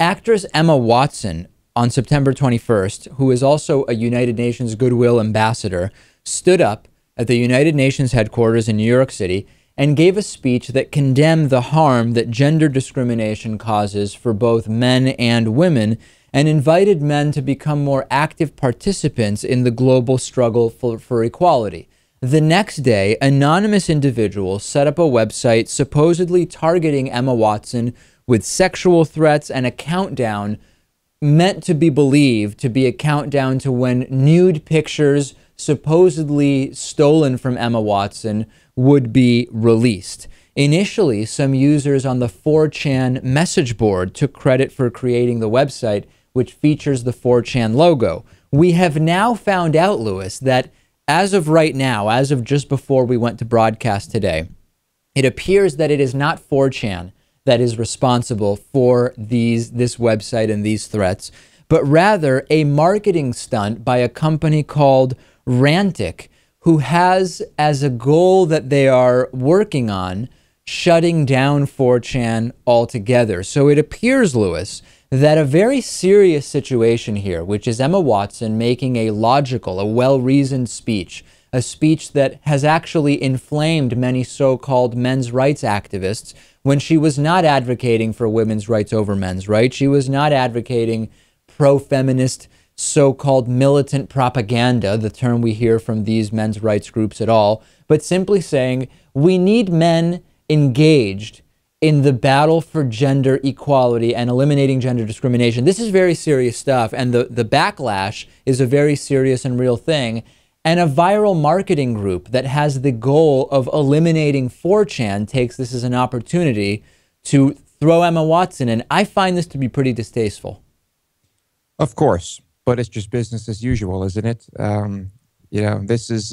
Actress Emma Watson, on September 21st, who is also a United Nations Goodwill Ambassador, stood up at the United Nations headquarters in New York City and gave a speech that condemned the harm that gender discrimination causes for both men and women, and invited men to become more active participants in the global struggle for equality. The next day, anonymous individuals set up a website supposedly targeting Emma Watson with sexual threats and a countdown meant to be believed to be a countdown to when nude pictures supposedly stolen from Emma Watson would be released. Initially, some users on the 4chan message board took credit for creating the website, which features the 4chan logo. We have now found out, Lewis, that as of right now, as of just before we went to broadcast today, it appears that it is not 4chan that is responsible for this website and these threats, but rather a marketing stunt by a company called Rantic, who has as a goal that they are working on shutting down 4chan altogether. So it appears, Lewis, that a very serious situation here, which is Emma Watson making a logical, a well-reasoned speech, a speech that has actually inflamed many so-called men's rights activists when she was not advocating for women's rights over men's rights. She was not advocating pro-feminist so-called militant propaganda, the term we hear from these men's rights groups at all, but simply saying we need men engaged in the battle for gender equality and eliminating gender discrimination. This is very serious stuff, and the backlash is a very serious and real thing. And a viral marketing group that has the goal of eliminating 4chan takes this as an opportunity to throw Emma Watson in. I find this to be pretty distasteful. Of course, but it's just business as usual, isn't it? This is,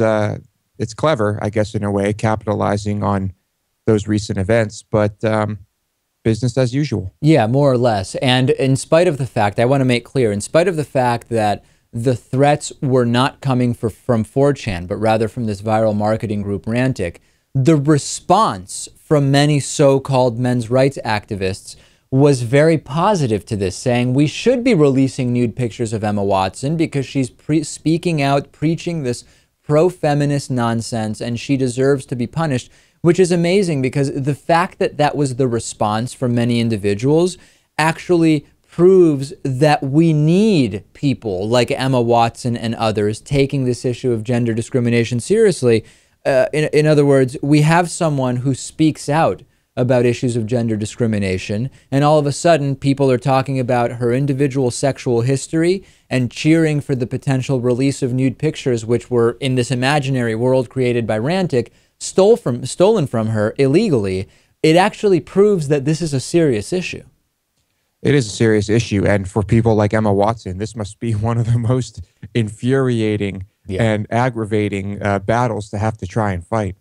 it's clever, I guess, in a way, capitalizing on those recent events, but business as usual. Yeah, more or less. And in spite of the fact, I want to make clear, in spite of the fact that the threats were not coming from 4chan, but rather from this viral marketing group, Rantic, the response from many so-called men's rights activists was very positive to this, saying we should be releasing nude pictures of Emma Watson because she's speaking out, preaching this pro-feminist nonsense, and she deserves to be punished, which is amazing because the fact that that was the response from many individuals actually proves that we need people like Emma Watson and others taking this issue of gender discrimination seriously. In other words, we have someone who speaks out about issues of gender discrimination, and all of a sudden people are talking about her individual sexual history and cheering for the potential release of nude pictures, which were in this imaginary world created by Rantic, stolen from her illegally. It actually proves that this is a serious issue. It is a serious issue, and for people like Emma Watson, this must be one of the most infuriating and aggravating battles to have to try and fight.